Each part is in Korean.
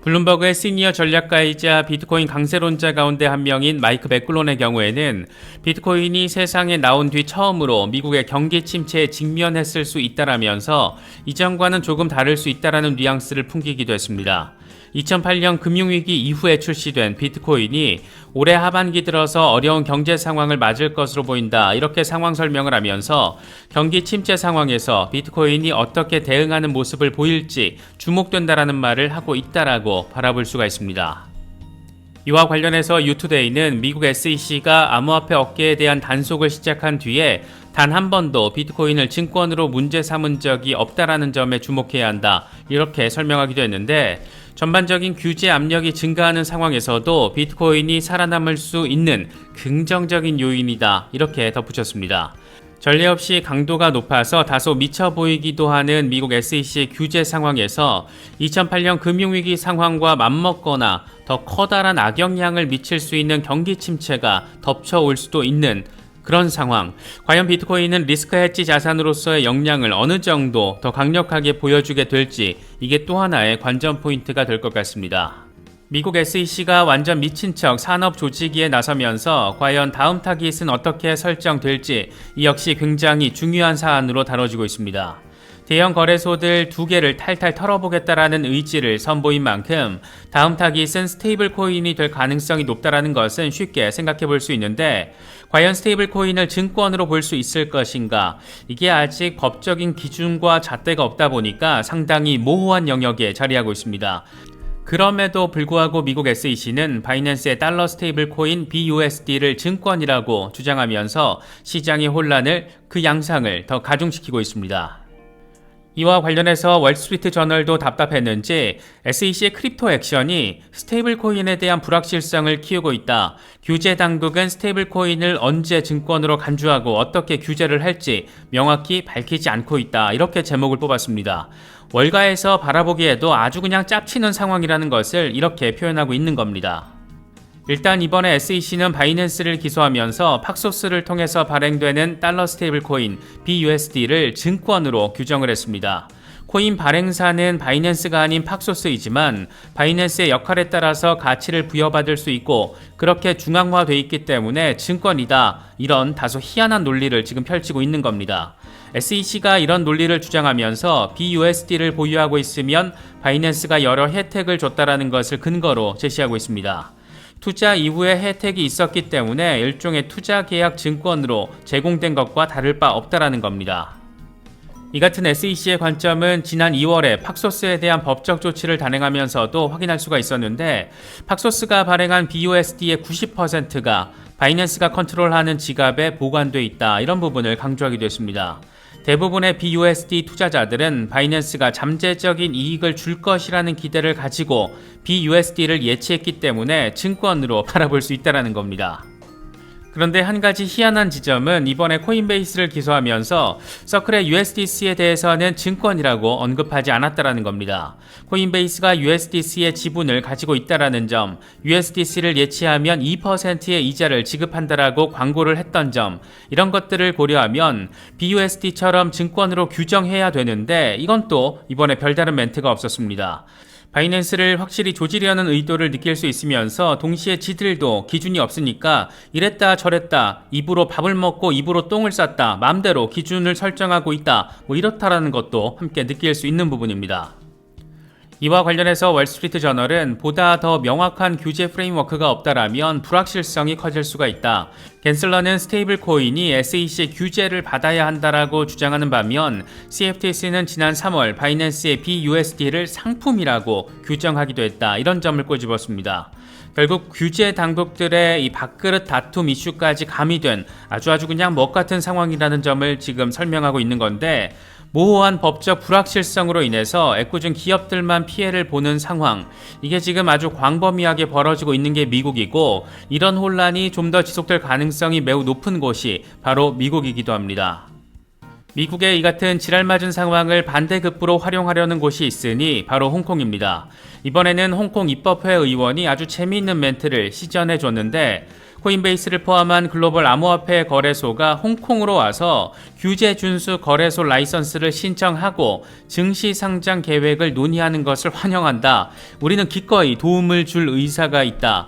블룸버그의 시니어 전략가이자 비트코인 강세론자 가운데 한 명인 마이크 맥글론의 경우에는 비트코인이 세상에 나온 뒤 처음으로 미국의 경기 침체에 직면했을 수 있다라면서 이전과는 조금 다를 수 있다라는 뉘앙스를 풍기기도 했습니다. 2008년 금융위기 이후에 출시된 비트코인이 올해 하반기 들어서 어려운 경제 상황을 맞을 것으로 보인다, 이렇게 상황 설명을 하면서 경기 침체 상황에서 비트코인이 어떻게 대응하는 모습을 보일지 주목된다라는 말을 하고 있다라고 바라볼 수가 있습니다. 이와 관련해서 유투데이는 미국 SEC가 암호화폐 업계에 대한 단속을 시작한 뒤에 단 한 번도 비트코인을 증권으로 문제 삼은 적이 없다라는 점에 주목해야 한다, 이렇게 설명하기도 했는데, 전반적인 규제 압력이 증가하는 상황에서도 비트코인이 살아남을 수 있는 긍정적인 요인이다, 이렇게 덧붙였습니다. 전례 없이 강도가 높아서 다소 미쳐 보이기도 하는 미국 SEC의 규제 상황에서 2008년 금융위기 상황과 맞먹거나 더 커다란 악영향을 미칠 수 있는 경기 침체가 덮쳐올 수도 있는 그런 상황, 과연 비트코인은 리스크 해지 자산으로서의 역량을 어느 정도 더 강력하게 보여주게 될지, 이게 또 하나의 관전 포인트가 될 것 같습니다. 미국 SEC가 완전 미친 척 산업 조치기에 나서면서 과연 다음 타깃은 어떻게 설정될지, 이 역시 굉장히 중요한 사안으로 다뤄지고 있습니다. 대형 거래소들 2개를 탈탈 털어보겠다라는 의지를 선보인 만큼 다음 타깃은 스테이블 코인이 될 가능성이 높다라는 것은 쉽게 생각해 볼 수 있는데, 과연 스테이블 코인을 증권으로 볼 수 있을 것인가? 이게 아직 법적인 기준과 잣대가 없다 보니까 상당히 모호한 영역에 자리하고 있습니다. 그럼에도 불구하고 미국 SEC는 바이낸스의 달러 스테이블 코인 BUSD를 증권이라고 주장하면서 시장의 혼란을, 그 양상을 더 가중시키고 있습니다. 이와 관련해서 월스트리트 저널도 답답했는지 SEC의 크립토 액션이 스테이블 코인에 대한 불확실성을 키우고 있다. 규제 당국은 스테이블 코인을 언제 증권으로 간주하고 어떻게 규제를 할지 명확히 밝히지 않고 있다, 이렇게 제목을 뽑았습니다. 월가에서 바라보기에도 아주 그냥 짭치는 상황이라는 것을 이렇게 표현하고 있는 겁니다. 일단 이번에 SEC는 바이낸스를 기소하면서 팍소스를 통해서 발행되는 달러 스테이블 코인 BUSD를 증권으로 규정을 했습니다. 코인 발행사는 바이낸스가 아닌 팍소스이지만 바이낸스의 역할에 따라서 가치를 부여받을 수 있고 그렇게 중앙화되어 있기 때문에 증권이다, 이런 다소 희한한 논리를 지금 펼치고 있는 겁니다. SEC가 이런 논리를 주장하면서 BUSD를 보유하고 있으면 바이낸스가 여러 혜택을 줬다라는 것을 근거로 제시하고 있습니다. 투자 이후에 혜택이 있었기 때문에 일종의 투자 계약 증권으로 제공된 것과 다를 바 없다라는 겁니다. 이 같은 SEC의 관점은 지난 2월에 팍소스에 대한 법적 조치를 단행하면서도 확인할 수가 있었는데, 팍소스가 발행한 BUSD의 90%가 바이낸스가 컨트롤하는 지갑에 보관돼 있다, 이런 부분을 강조하기도 했습니다. 대부분의 BUSD 투자자들은 바이낸스가 잠재적인 이익을 줄 것이라는 기대를 가지고 BUSD를 예치했기 때문에 증권으로 바라볼 수 있다는 겁니다. 그런데 한 가지 희한한 지점은 이번에 코인베이스를 기소하면서 서클의 USDC에 대해서는 증권이라고 언급하지 않았다는 겁니다. 코인베이스가 USDC의 지분을 가지고 있다는 점, USDC를 예치하면 2%의 이자를 지급한다라고 광고를 했던 점, 이런 것들을 고려하면 BUSD처럼 증권으로 규정해야 되는데, 이건 또 이번에 별다른 멘트가 없었습니다. 바이낸스를 확실히 조지려는 의도를 느낄 수 있으면서 동시에 지들도 기준이 없으니까 이랬다 저랬다, 입으로 밥을 먹고 입으로 똥을 쌌다, 맘대로 기준을 설정하고 있다, 이렇다라는 것도 함께 느낄 수 있는 부분입니다. 이와 관련해서 월스트리트 저널은 보다 더 명확한 규제 프레임워크가 없다라면 불확실성이 커질 수가 있다. 갠슬러는 스테이블 코인이 SEC 규제를 받아야 한다라고 주장하는 반면 CFTC는 지난 3월 바이낸스의 BUSD를 상품이라고 규정하기도 했다, 이런 점을 꼬집었습니다. 결국 규제 당국들의 이 밥그릇 다툼 이슈까지 가미된 아주 그냥 먹 같은 상황이라는 점을 지금 설명하고 있는 건데, 모호한 법적 불확실성으로 인해서 애꿎은 기업들만 피해를 보는 상황, 이게 지금 아주 광범위하게 벌어지고 있는 게 미국이고, 이런 혼란이 좀 더 지속될 가능성이 매우 높은 곳이 바로 미국이기도 합니다. 미국의 이 같은 지랄맞은 상황을 반대급부로 활용하려는 곳이 있으니 바로 홍콩입니다. 이번에는 홍콩 입법회 의원이 아주 재미있는 멘트를 시전해 줬는데, 코인베이스를 포함한 글로벌 암호화폐 거래소가 홍콩으로 와서 규제 준수 거래소 라이선스를 신청하고 증시 상장 계획을 논의하는 것을 환영한다. 우리는 기꺼이 도움을 줄 의사가 있다.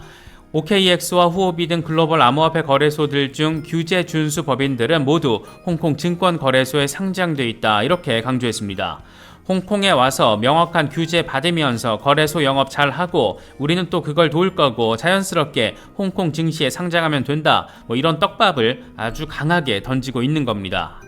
OKX와 후오비 등 글로벌 암호화폐 거래소들 중 규제 준수 법인들은 모두 홍콩 증권거래소에 상장돼 있다. 이렇게 강조했습니다. 홍콩에 와서 명확한 규제 받으면서 거래소 영업 잘 하고 우리는 또 그걸 도울 거고 자연스럽게 홍콩 증시에 상장하면 된다. 이런 떡밥을 아주 강하게 던지고 있는 겁니다.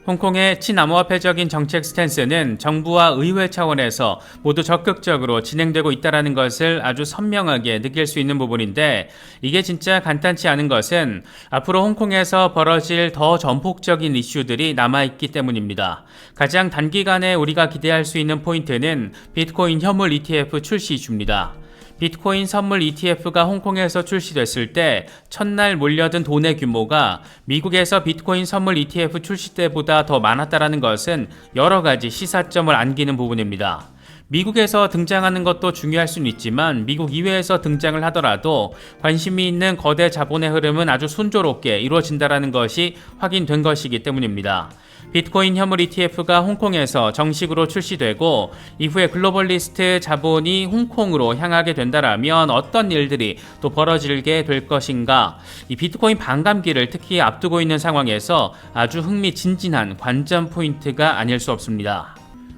홍콩의 친암호화폐적인 정책 스탠스는 정부와 의회 차원에서 모두 적극적으로 진행되고 있다는 것을 아주 선명하게 느낄 수 있는 부분인데, 이게 진짜 간단치 않은 것은 앞으로 홍콩에서 벌어질 더 전폭적인 이슈들이 남아있기 때문입니다. 가장 단기간에 우리가 기대할 수 있는 포인트는 비트코인 현물 ETF 출시 이슈입니다. 비트코인 선물 ETF가 홍콩에서 출시됐을 때 첫날 몰려든 돈의 규모가 미국에서 비트코인 선물 ETF 출시 때보다 더 많았다는 것은 여러 가지 시사점을 안기는 부분입니다. 미국에서 등장하는 것도 중요할 수는 있지만 미국 이외에서 등장을 하더라도 관심이 있는 거대 자본의 흐름은 아주 순조롭게 이루어진다는 것이 확인된 것이기 때문입니다. 비트코인 현물 ETF가 홍콩에서 정식으로 출시되고 이후에 글로벌리스트 자본이 홍콩으로 향하게 된다라면 어떤 일들이 또 벌어지게 될 것인가, 이 비트코인 반감기를 특히 앞두고 있는 상황에서 아주 흥미진진한 관전 포인트가 아닐 수 없습니다.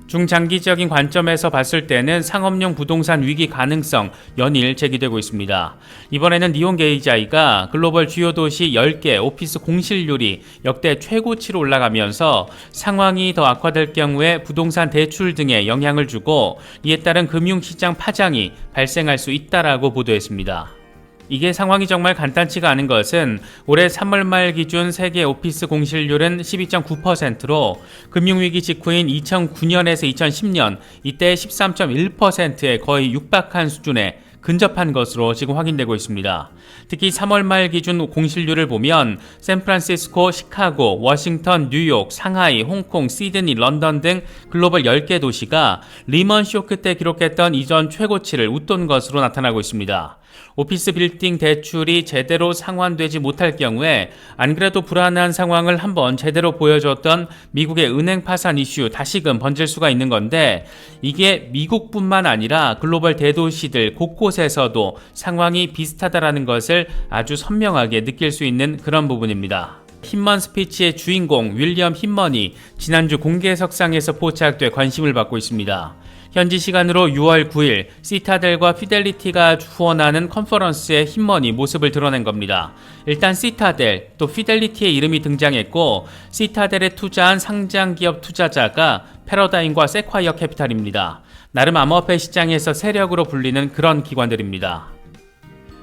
중장기적인 관점에서 봤을 때는 상업용 부동산 위기 가능성 연일 제기되고 있습니다. 이번에는 니온 게이자이가 글로벌 주요 도시 10개 오피스 공실률이 역대 최고치로 올라가면서 상황이 더 악화될 경우에 부동산 대출 등에 영향을 주고 이에 따른 금융시장 파장이 발생할 수 있다라고 보도했습니다. 이게 상황이 정말 간단치가 않은 것은 올해 3월 말 기준 세계 오피스 공실률은 12.9%로 금융위기 직후인 2009년에서 2010년 이때 13.1%에 거의 육박한 수준에 근접한 것으로 지금 확인되고 있습니다. 특히 3월 말 기준 공실률을 보면 샌프란시스코, 시카고, 워싱턴, 뉴욕, 상하이, 홍콩, 시드니, 런던 등 글로벌 10개 도시가 리먼 쇼크 때 기록했던 이전 최고치를 웃돈 것으로 나타나고 있습니다. 오피스 빌딩 대출이 제대로 상환되지 못할 경우에 안 그래도 불안한 상황을 한번 제대로 보여줬던 미국의 은행 파산 이슈 다시금 번질 수가 있는 건데, 이게 미국뿐만 아니라 글로벌 대도시들 곳곳에서도 상황이 비슷하다라는 것을 아주 선명하게 느낄 수 있는 그런 부분입니다. 힌먼 스피치의 주인공 윌리엄 힌먼이 지난주 공개석상에서 포착돼 관심을 받고 있습니다. 현지 시간으로 6월 9일 시타델과 피델리티가 후원하는 컨퍼런스에 힌먼이 모습을 드러낸 겁니다. 일단 시타델 또 피델리티의 이름이 등장했고, 시타델에 투자한 상장기업 투자자가 패러다임과 세콰이어 캐피탈입니다. 나름 암호화폐 시장에서 세력으로 불리는 그런 기관들입니다.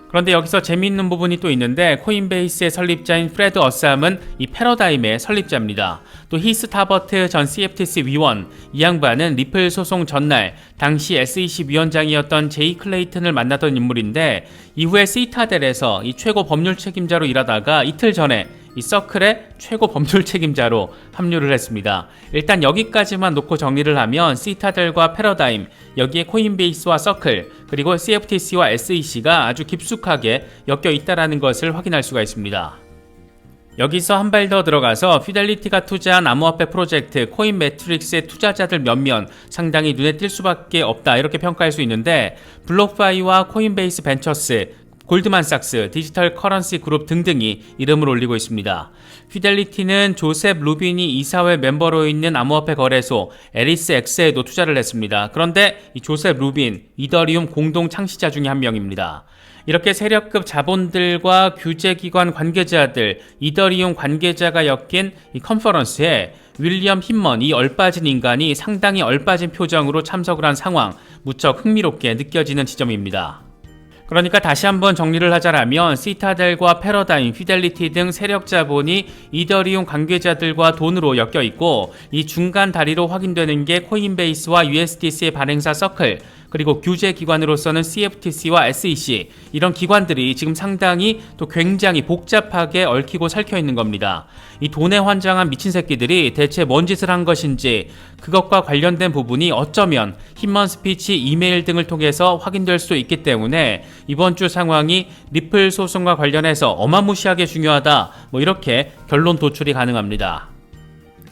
그런데 여기서 재미있는 부분이 또 있는데, 코인베이스의 설립자인 프레드 어삼은 이 패러다임의 설립자입니다. 또 히스 타버트 전 CFTC 위원, 이 양반은 리플 소송 전날 당시 SEC 위원장이었던 제이 클레이튼을 만났던 인물인데, 이후에 시타델에서 이 최고 법률 책임자로 일하다가 이틀 전에 이 서클의 최고 법률 책임자로 합류를 했습니다. 일단 여기까지만 놓고 정리를 하면 시타델과 패러다임, 여기에 코인베이스와 서클, 그리고 CFTC와 SEC가 아주 깊숙하게 엮여 있다는 것을 확인할 수가 있습니다. 여기서 한 발 더 들어가서 피델리티가 투자한 암호화폐 프로젝트 코인 매트릭스의 투자자들 몇몇 상당히 눈에 띌 수밖에 없다, 이렇게 평가할 수 있는데, 블록파이와 코인베이스 벤처스, 골드만삭스, 디지털 커런시 그룹 등등이 이름을 올리고 있습니다. 피델리티는 조셉 루빈이 이사회 멤버로 있는 암호화폐 거래소 에리스X에도 투자를 했습니다. 그런데 이 조셉 루빈, 이더리움 공동 창시자 중에 한 명입니다. 이렇게 세력급 자본들과 규제기관 관계자들, 이더리움 관계자가 엮인 이 컨퍼런스에 윌리엄 힌먼, 이 얼빠진 인간이 상당히 얼빠진 표정으로 참석을 한 상황, 무척 흥미롭게 느껴지는 지점입니다. 그러니까 다시 한번 정리를 하자면 시타델과 패러다임, 피델리티 등 세력 자본이 이더리움 관계자들과 돈으로 엮여 있고, 이 중간 다리로 확인되는 게 코인베이스와 USDC의 발행사 서클, 그리고 규제 기관으로서는 CFTC와 SEC 이런 기관들이 지금 상당히 또 굉장히 복잡하게 얽히고 설켜 있는 겁니다. 이 돈에 환장한 미친 새끼들이 대체 뭔 짓을 한 것인지 그것과 관련된 부분이 어쩌면 힘먼 스피치, 이메일 등을 통해서 확인될 수 있기 때문에 이번 주 상황이 리플 소송과 관련해서 어마무시하게 중요하다 이렇게 결론 도출이 가능합니다.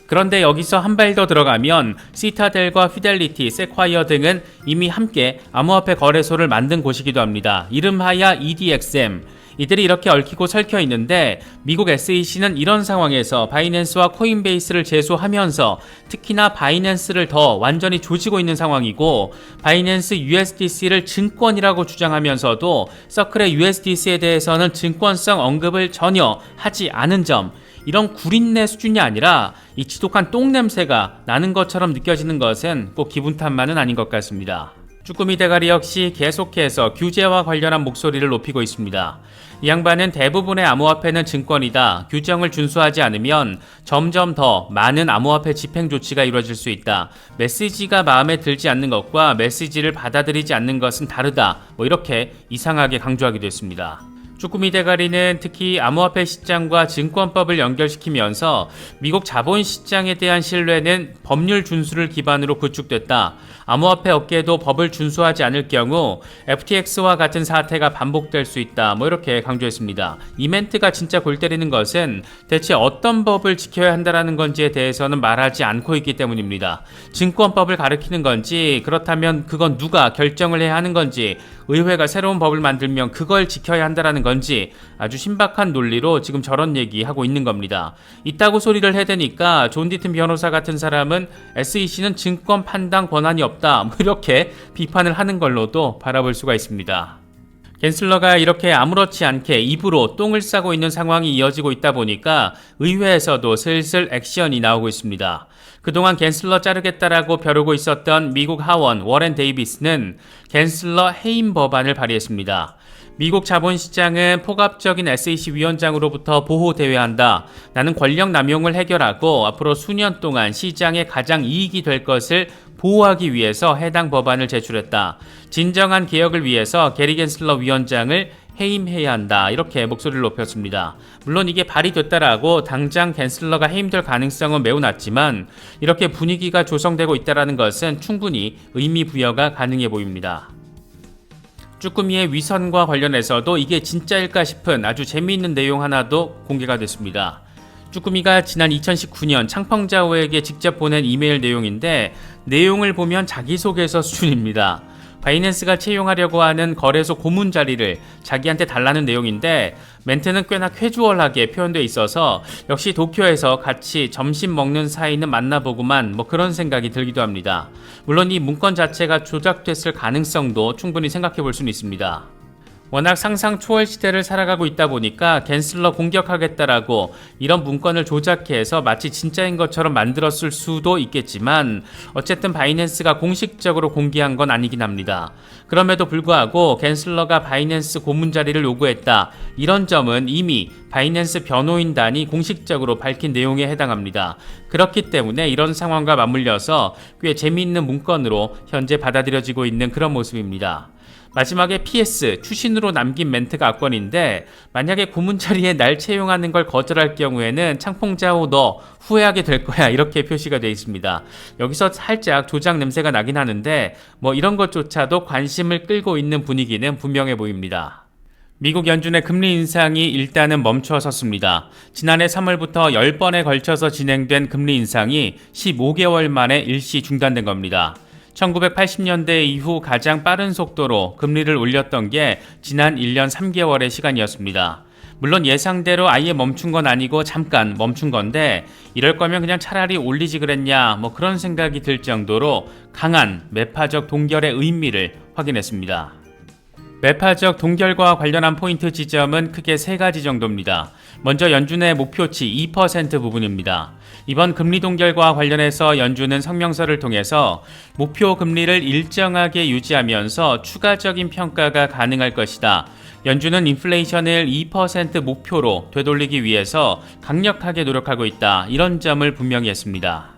그런데 여기서 한 발 더 들어가면 시타델과 피델리티, 세콰이어 등은 이미 함께 암호화폐 거래소를 만든 곳이기도 합니다. 이름하여 EDXM. 이들이 이렇게 얽히고 설켜 있는데 미국 SEC는 이런 상황에서 바이낸스와 코인베이스를 제소하면서 특히나 바이낸스를 더 완전히 조지고 있는 상황이고 바이낸스 USDC를 증권이라고 주장하면서도 서클의 USDC에 대해서는 증권성 언급을 전혀 하지 않은 점, 이런 구린내 수준이 아니라 이 지독한 똥냄새가 나는 것처럼 느껴지는 것은 꼭 기분 탓만은 아닌 것 같습니다. 쭈꾸미 대가리 역시 계속해서 규제와 관련한 목소리를 높이고 있습니다. 이 양반은 대부분의 암호화폐는 증권이다. 규정을 준수하지 않으면 점점 더 많은 암호화폐 집행 조치가 이루어질 수 있다. 메시지가 마음에 들지 않는 것과 메시지를 받아들이지 않는 것은 다르다. 이렇게 이상하게 강조하기도 했습니다. 쭈꾸미 대가리는 특히 암호화폐 시장과 증권법을 연결시키면서 미국 자본시장에 대한 신뢰는 법률 준수를 기반으로 구축됐다. 암호화폐 업계도 법을 준수하지 않을 경우 FTX와 같은 사태가 반복될 수 있다. 이렇게 강조했습니다. 이 멘트가 진짜 골 때리는 것은 대체 어떤 법을 지켜야 한다는 건지에 대해서는 말하지 않고 있기 때문입니다. 증권법을 가리키는 건지, 그렇다면 그건 누가 결정을 해야 하는 건지, 의회가 새로운 법을 만들면 그걸 지켜야 한다는 건지 아주 신박한 논리로 지금 저런 얘기하고 있는 겁니다. 이따구 소리를 해대니까 존 디튼 변호사 같은 사람은 SEC는 증권 판단 권한이 없다 이렇게 비판을 하는 걸로도 바라볼 수가 있습니다. 갠슬러가 이렇게 아무렇지 않게 입으로 똥을 싸고 있는 상황이 이어지고 있다 보니까 의회에서도 슬슬 액션이 나오고 있습니다. 그동안 갠슬러 자르겠다라고 벼르고 있었던 미국 하원 워렌 데이비스는 갠슬러 해임 법안을 발의했습니다. 미국 자본시장은 폭압적인 SEC 위원장으로부터 보호되어야 한다. 나는 권력 남용을 해결하고 앞으로 수년 동안 시장에 가장 이익이 될 것을 보호하기 위해서 해당 법안을 제출했다. 진정한 개혁을 위해서 게리 갠슬러 위원장을 해임해야 한다. 이렇게 목소리를 높였습니다. 물론 이게 발의됐다라고 당장 갠슬러가 해임될 가능성은 매우 낮지만 이렇게 분위기가 조성되고 있다는 것은 충분히 의미 부여가 가능해 보입니다. 쭈꾸미의 위선과 관련해서도 이게 진짜일까 싶은 아주 재미있는 내용 하나도 공개가 됐습니다. 쭈꾸미가 지난 2019년 창펑자오에게 직접 보낸 이메일 내용인데 내용을 보면 자기소개서 수준입니다. 바이낸스가 채용하려고 하는 거래소 고문 자리를 자기한테 달라는 내용인데 멘트는 꽤나 캐주얼하게 표현되어 있어서 역시 도쿄에서 같이 점심 먹는 사이는 만나보구만 그런 생각이 들기도 합니다. 물론 이 문건 자체가 조작됐을 가능성도 충분히 생각해 볼 수는 있습니다. 워낙 상상 초월 시대를 살아가고 있다 보니까 갠슬러 공격하겠다라고 이런 문건을 조작해서 마치 진짜인 것처럼 만들었을 수도 있겠지만 어쨌든 바이낸스가 공식적으로 공개한 건 아니긴 합니다. 그럼에도 불구하고 갠슬러가 바이낸스 고문 자리를 요구했다. 이런 점은 이미 바이낸스 변호인단이 공식적으로 밝힌 내용에 해당합니다. 그렇기 때문에 이런 상황과 맞물려서 꽤 재미있는 문건으로 현재 받아들여지고 있는 그런 모습입니다. 마지막에 PS, 추신으로 남긴 멘트가 압권인데 만약에 고문 자리에 날 채용하는 걸 거절할 경우에는 창펑자오 너 후회하게 될 거야 이렇게 표시가 되어 있습니다. 여기서 살짝 조작 냄새가 나긴 하는데 이런 것조차도 관심을 끌고 있는 분위기는 분명해 보입니다. 미국 연준의 금리 인상이 일단은 멈춰섰습니다. 지난해 3월부터 10번에 걸쳐서 진행된 금리 인상이 15개월 만에 일시 중단된 겁니다. 1980년대 이후 가장 빠른 속도로 금리를 올렸던 게 지난 1년 3개월의 시간이었습니다. 물론 예상대로 아예 멈춘 건 아니고 잠깐 멈춘 건데 이럴 거면 그냥 차라리 올리지 그랬냐 그런 생각이 들 정도로 강한 매파적 동결의 의미를 확인했습니다. 매파적 동결과 관련한 포인트 지점은 크게 세 가지 정도입니다. 먼저 연준의 목표치 2% 부분입니다. 이번 금리 동결과 관련해서 연준은 성명서를 통해서 목표 금리를 일정하게 유지하면서 추가적인 평가가 가능할 것이다. 연준은 인플레이션을 2% 목표로 되돌리기 위해서 강력하게 노력하고 있다. 이런 점을 분명히 했습니다.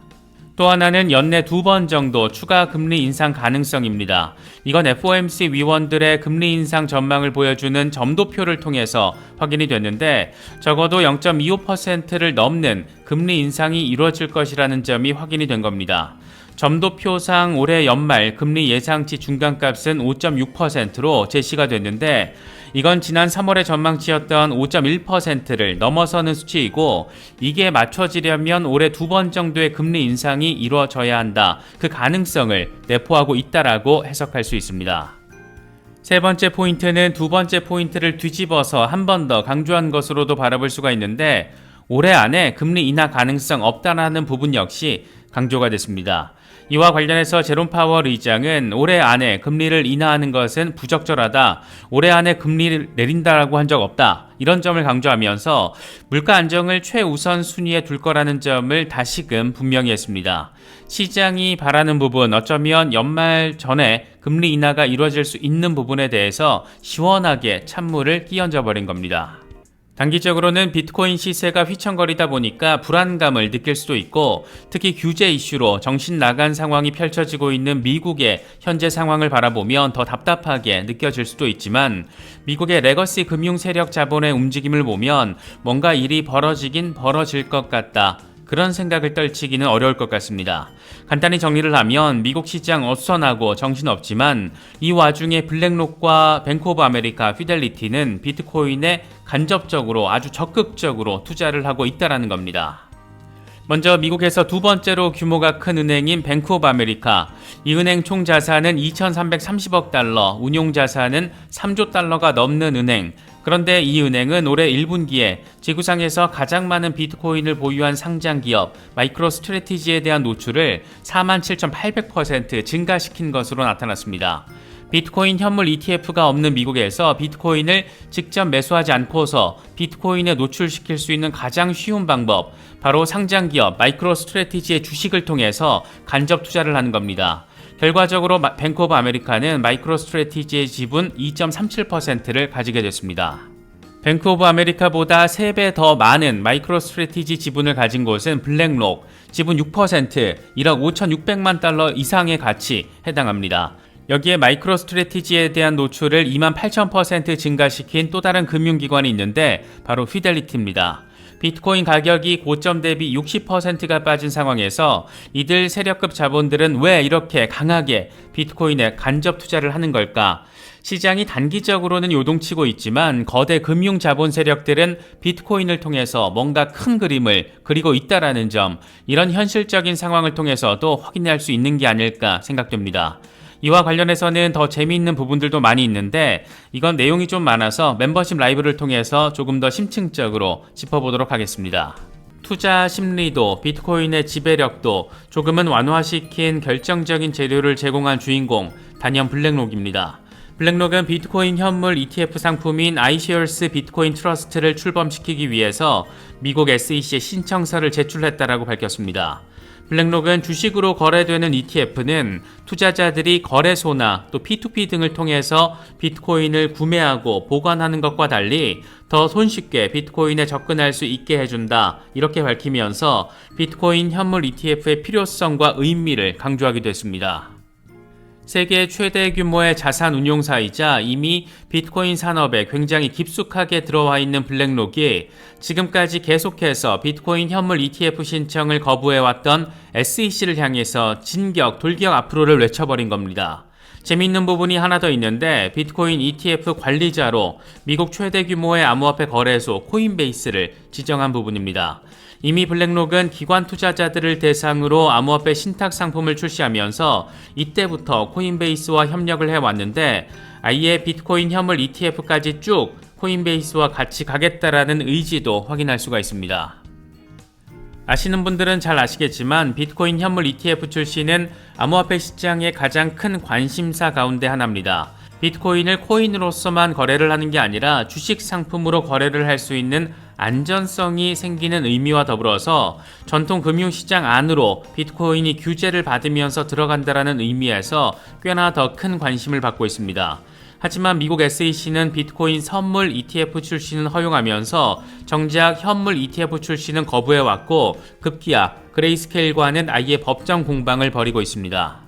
또 하나는 연내 2번 정도 추가 금리 인상 가능성입니다. 이건 FOMC 위원들의 금리 인상 전망을 보여주는 점도표를 통해서 확인이 됐는데 적어도 0.25%를 넘는 금리 인상이 이루어질 것이라는 점이 확인이 된 겁니다. 점도표상 올해 연말 금리 예상치 중간값은 5.6%로 제시가 됐는데 이건 지난 3월에 전망치였던 5.1%를 넘어서는 수치이고 이게 맞춰지려면 올해 2번 정도의 금리 인상이 이루어져야 한다. 그 가능성을 내포하고 있다라고 해석할 수 있습니다. 세 번째 포인트는 두 번째 포인트를 뒤집어서 한 번 더 강조한 것으로도 바라볼 수가 있는데 올해 안에 금리 인하 가능성 없다라는 부분 역시 강조가 됐습니다. 이와 관련해서 제롬 파월 의장은 올해 안에 금리를 인하하는 것은 부적절하다. 올해 안에 금리를 내린다라고 한 적 없다. 이런 점을 강조하면서 물가 안정을 최우선 순위에 둘 거라는 점을 다시금 분명히 했습니다. 시장이 바라는 부분, 어쩌면 연말 전에 금리 인하가 이루어질 수 있는 부분에 대해서 시원하게 찬물을 끼얹어 버린 겁니다. 단기적으로는 비트코인 시세가 휘청거리다 보니까 불안감을 느낄 수도 있고 특히 규제 이슈로 정신 나간 상황이 펼쳐지고 있는 미국의 현재 상황을 바라보면 더 답답하게 느껴질 수도 있지만 미국의 레거시 금융 세력 자본의 움직임을 보면 뭔가 일이 벌어지긴 벌어질 것 같다. 그런 생각을 떨치기는 어려울 것 같습니다. 간단히 정리를 하면 미국 시장 어수선하고 정신없지만 이 와중에 블랙록과 뱅크 오브 아메리카, 피델리티는 비트코인에 간접적으로 아주 적극적으로 투자를 하고 있다는 겁니다. 먼저 미국에서 두 번째로 규모가 큰 은행인 뱅크 오브 아메리카. 이 은행 총 자산은 2,330억 달러, 운용 자산은 3조 달러가 넘는 은행. 그런데 이 은행은 올해 1분기에 지구상에서 가장 많은 비트코인을 보유한 상장 기업 마이크로 스트래티지에 대한 노출을 47,800% 증가시킨 것으로 나타났습니다. 비트코인 현물 ETF가 없는 미국에서 비트코인을 직접 매수하지 않고서 비트코인에 노출시킬 수 있는 가장 쉬운 방법, 바로 상장기업 마이크로 스트래티지의 주식을 통해서 간접 투자를 하는 겁니다. 결과적으로 뱅크 오브 아메리카는 마이크로 스트래티지의 지분 2.37%를 가지게 됐습니다. 뱅크 오브 아메리카보다 3배 더 많은 마이크로 스트래티지 지분을 가진 곳은 블랙록, 지분 6%, 1억 5,600만 달러 이상의 가치 해당합니다. 여기에 마이크로 스트래티지에 대한 노출을 28,000% 증가시킨 또 다른 금융기관이 있는데 바로 피델리티입니다. 비트코인 가격이 고점 대비 60%가 빠진 상황에서 이들 세력급 자본들은 왜 이렇게 강하게 비트코인에 간접 투자를 하는 걸까? 시장이 단기적으로는 요동치고 있지만 거대 금융 자본 세력들은 비트코인을 통해서 뭔가 큰 그림을 그리고 있다라는 점, 이런 현실적인 상황을 통해서도 확인할 수 있는 게 아닐까 생각됩니다. 이와 관련해서는 더 재미있는 부분들도 많이 있는데 이건 내용이 좀 많아서 멤버십 라이브를 통해서 조금 더 심층적으로 짚어보도록 하겠습니다. 투자 심리도 비트코인의 지배력도 조금은 완화시킨 결정적인 재료를 제공한 주인공 단연 블랙록입니다. 블랙록은 비트코인 현물 ETF 상품인 iShares 비트코인 트러스트를 출범시키기 위해서 미국 SEC에 신청서를 제출했다라고 밝혔습니다. 블랙록은 주식으로 거래되는 ETF는 투자자들이 거래소나 또 P2P 등을 통해서 비트코인을 구매하고 보관하는 것과 달리 더 손쉽게 비트코인에 접근할 수 있게 해준다. 이렇게 밝히면서 비트코인 현물 ETF의 필요성과 의미를 강조하기도 했습니다. 세계 최대 규모의 자산 운용사이자 이미 비트코인 산업에 굉장히 깊숙하게 들어와 있는 블랙록이 지금까지 계속해서 비트코인 현물 ETF 신청을 거부해왔던 SEC를 향해서 진격, 돌격 앞으로를 외쳐버린 겁니다. 재미있는 부분이 하나 더 있는데 비트코인 ETF 관리자로 미국 최대 규모의 암호화폐 거래소 코인베이스를 지정한 부분입니다. 이미 블랙록은 기관 투자자들을 대상으로 암호화폐 신탁 상품을 출시하면서 이때부터 코인베이스와 협력을 해왔는데 아예 비트코인 현물 ETF까지 쭉 코인베이스와 같이 가겠다라는 의지도 확인할 수가 있습니다. 아시는 분들은 잘 아시겠지만 비트코인 현물 ETF 출시는 암호화폐 시장의 가장 큰 관심사 가운데 하나입니다. 비트코인을 코인으로서만 거래를 하는 게 아니라 주식 상품으로 거래를 할 수 있는 안전성이 생기는 의미와 더불어서 전통 금융시장 안으로 비트코인이 규제를 받으면서 들어간다라는 의미에서 꽤나 더 큰 관심을 받고 있습니다. 하지만 미국 SEC는 비트코인 선물 ETF 출시는 허용하면서 정작 현물 ETF 출시는 거부해왔고 급기야 그레이스케일과는 아예 법정 공방을 벌이고 있습니다.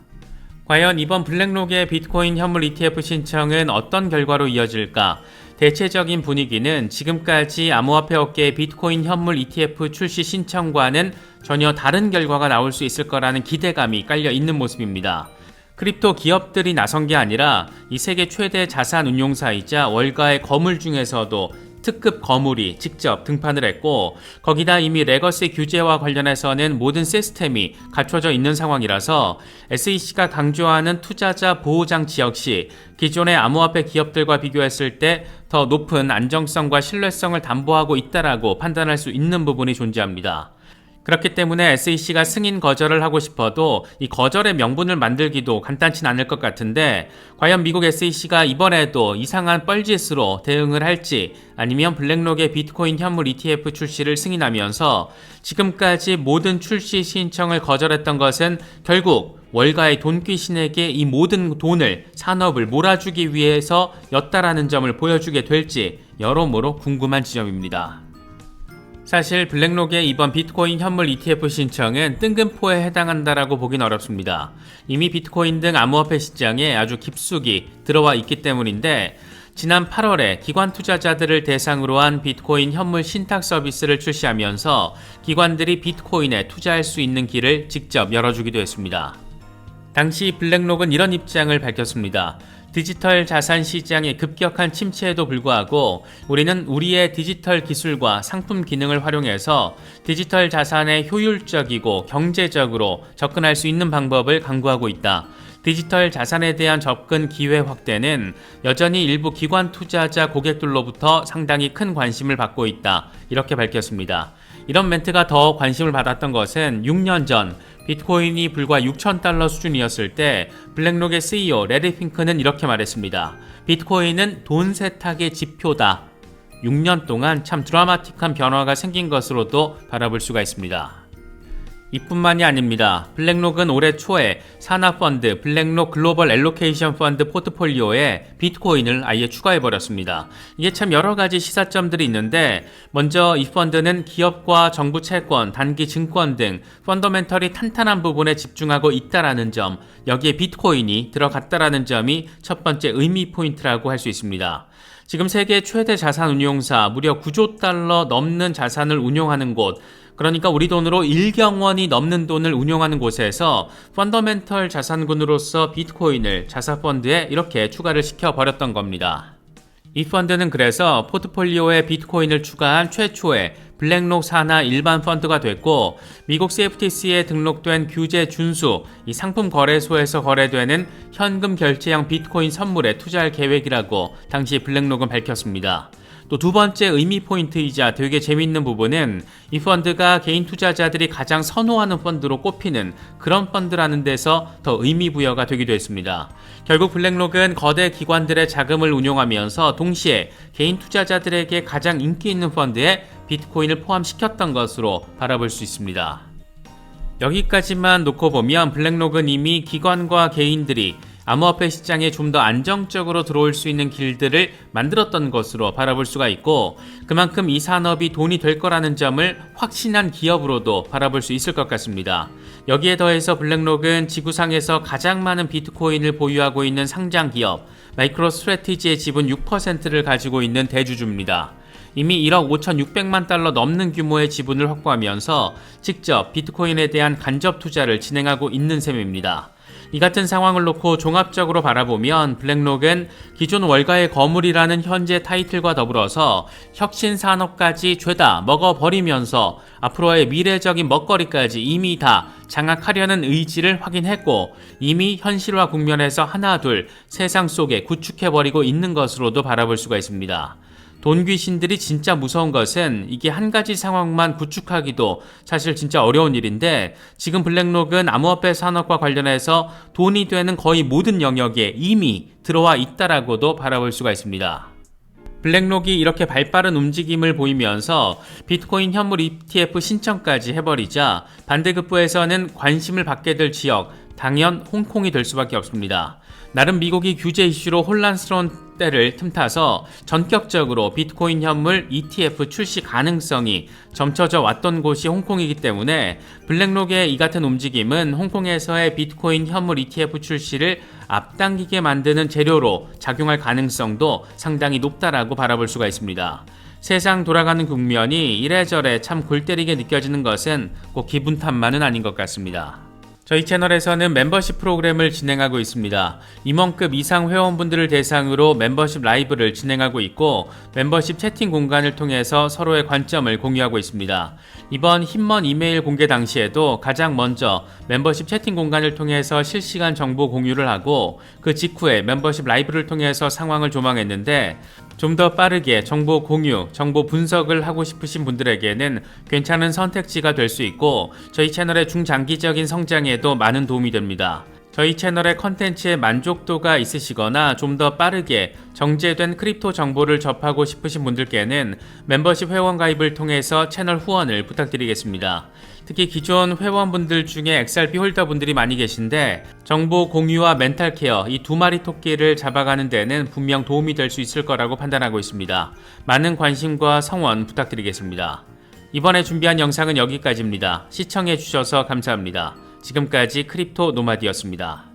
과연 이번 블랙록의 비트코인 현물 ETF 신청은 어떤 결과로 이어질까? 대체적인 분위기는 지금까지 암호화폐 업계의 비트코인 현물 ETF 출시 신청과는 전혀 다른 결과가 나올 수 있을 거라는 기대감이 깔려 있는 모습입니다. 크립토 기업들이 나선 게 아니라 이 세계 최대 자산 운용사이자 월가의 거물 중에서도 특급 거물이 직접 등판을 했고 거기다 이미 레거시 규제와 관련해서는 모든 시스템이 갖춰져 있는 상황이라서 SEC가 강조하는 투자자 보호장치 역시 기존의 암호화폐 기업들과 비교했을 때 더 높은 안정성과 신뢰성을 담보하고 있다라고 판단할 수 있는 부분이 존재합니다. 그렇기 때문에 SEC가 승인 거절을 하고 싶어도 이 거절의 명분을 만들기도 간단치 않을 것 같은데 과연 미국 SEC가 이번에도 이상한 뻘짓으로 대응을 할지 아니면 블랙록의 비트코인 현물 ETF 출시를 승인하면서 지금까지 모든 출시 신청을 거절했던 것은 결국 월가의 돈귀신에게 이 모든 돈을 산업을 몰아주기 위해서였다라는 점을 보여주게 될지 여러모로 궁금한 지점입니다. 사실 블랙록의 이번 비트코인 현물 ETF 신청은 뜬금포에 해당한다라고 보긴 어렵습니다. 이미 비트코인 등 암호화폐 시장에 아주 깊숙이 들어와 있기 때문인데 지난 8월에 기관 투자자들을 대상으로 한 비트코인 현물 신탁 서비스를 출시하면서 기관들이 비트코인에 투자할 수 있는 길을 직접 열어주기도 했습니다. 당시 블랙록은 이런 입장을 밝혔습니다. 디지털 자산 시장의 급격한 침체에도 불구하고 우리는 우리의 디지털 기술과 상품 기능을 활용해서 디지털 자산에 효율적이고 경제적으로 접근할 수 있는 방법을 강구하고 있다. 디지털 자산에 대한 접근 기회 확대는 여전히 일부 기관 투자자 고객들로부터 상당히 큰 관심을 받고 있다. 이렇게 밝혔습니다. 이런 멘트가 더 관심을 받았던 것은 6년 전 비트코인이 불과 $6,000 수준이었을 때 블랙록의 CEO 레리 핑크는 이렇게 말했습니다. 비트코인은 돈 세탁의 지표다. 6년 동안 참 드라마틱한 변화가 생긴 것으로도 바라볼 수가 있습니다. 이뿐만이 아닙니다. 블랙록은 올해 초에 산하펀드 블랙록 글로벌 엘로케이션 펀드 포트폴리오에 비트코인을 아예 추가해버렸습니다. 이게 참 여러가지 시사점들이 있는데 먼저 이 펀드는 기업과 정부 채권, 단기 증권 등 펀더멘털이 탄탄한 부분에 집중하고 있다라는 점, 여기에 비트코인이 들어갔다라는 점이 첫 번째 의미 포인트라고 할 수 있습니다. 지금 세계 최대 자산 운용사 무려 9조 달러 넘는 자산을 운용하는 곳, 그러니까 우리 돈으로 1경원이 넘는 돈을 운용하는 곳에서 펀더멘털 자산군으로서 비트코인을 자사펀드에 이렇게 추가를 시켜버렸던 겁니다. 이 펀드는 그래서 포트폴리오에 비트코인을 추가한 최초의 블랙록 산하 일반 펀드가 됐고 미국 CFTC에 등록된 규제 준수, 이 상품 거래소에서 거래되는 현금 결제형 비트코인 선물에 투자할 계획이라고 당시 블랙록은 밝혔습니다. 또 두 번째 의미 포인트이자 되게 재미있는 부분은 이 펀드가 개인 투자자들이 가장 선호하는 펀드로 꼽히는 그런 펀드라는 데서 더 의미 부여가 되기도 했습니다. 결국 블랙록은 거대 기관들의 자금을 운용하면서 동시에 개인 투자자들에게 가장 인기 있는 펀드에 비트코인을 포함시켰던 것으로 바라볼 수 있습니다. 여기까지만 놓고 보면 블랙록은 이미 기관과 개인들이 암호화폐 시장에 좀 더 안정적으로 들어올 수 있는 길들을 만들었던 것으로 바라볼 수가 있고 그만큼 이 산업이 돈이 될 거라는 점을 확신한 기업으로도 바라볼 수 있을 것 같습니다. 여기에 더해서 블랙록은 지구상에서 가장 많은 비트코인을 보유하고 있는 상장 기업 마이크로스트래티지의 지분 6%를 가지고 있는 대주주입니다. 이미 1억 5,600만 달러 넘는 규모의 지분을 확보하면서 직접 비트코인에 대한 간접 투자를 진행하고 있는 셈입니다. 이 같은 상황을 놓고 종합적으로 바라보면 블랙록은 기존 월가의 거물이라는 현재 타이틀과 더불어서 혁신산업까지 죄다 먹어버리면서 앞으로의 미래적인 먹거리까지 이미 다 장악하려는 의지를 확인했고 이미 현실화 국면에서 하나둘 세상 속에 구축해버리고 있는 것으로도 바라볼 수가 있습니다. 돈 귀신들이 진짜 무서운 것은 이게 한 가지 상황만 구축하기도 사실 진짜 어려운 일인데 지금 블랙록은 암호화폐 산업과 관련해서 돈이 되는 거의 모든 영역에 이미 들어와 있다라고도 바라볼 수가 있습니다. 블랙록이 이렇게 발빠른 움직임을 보이면서 비트코인 현물 ETF 신청까지 해버리자 반대급부에서는 관심을 받게 될 지역, 당연 홍콩이 될 수밖에 없습니다. 나름 미국이 규제 이슈로 혼란스러운 때를 틈타서 전격적으로 비트코인 현물 ETF 출시 가능성이 점쳐져 왔던 곳이 홍콩이기 때문에 블랙록의 이 같은 움직임은 홍콩에서의 비트코인 현물 ETF 출시를 앞당기게 만드는 재료로 작용할 가능성도 상당히 높다라고 바라볼 수가 있습니다. 세상 돌아가는 국면이 이래저래 참 골 때리게 느껴지는 것은 꼭 기분 탓만은 아닌 것 같습니다. 저희 채널에서는 멤버십 프로그램을 진행하고 있습니다. 임원급 이상 회원분들을 대상으로 멤버십 라이브를 진행하고 있고 멤버십 채팅 공간을 통해서 서로의 관점을 공유하고 있습니다. 이번 힘먼 이메일 공개 당시에도 가장 먼저 멤버십 채팅 공간을 통해서 실시간 정보 공유를 하고 그 직후에 멤버십 라이브를 통해서 상황을 조망했는데 좀 더 빠르게 정보 공유, 정보 분석을 하고 싶으신 분들에게는 괜찮은 선택지가 될 수 있고 저희 채널의 중장기적인 성장에도 많은 도움이 됩니다. 저희 채널의 컨텐츠에 만족도가 있으시거나 좀 더 빠르게 정제된 크립토 정보를 접하고 싶으신 분들께는 멤버십 회원 가입을 통해서 채널 후원을 부탁드리겠습니다. 특히 기존 회원분들 중에 XRP 홀더분들이 많이 계신데 정보 공유와 멘탈 케어 이 두 마리 토끼를 잡아가는 데는 분명 도움이 될 수 있을 거라고 판단하고 있습니다. 많은 관심과 성원 부탁드리겠습니다. 이번에 준비한 영상은 여기까지입니다. 시청해주셔서 감사합니다. 지금까지 크립토 노마디였습니다.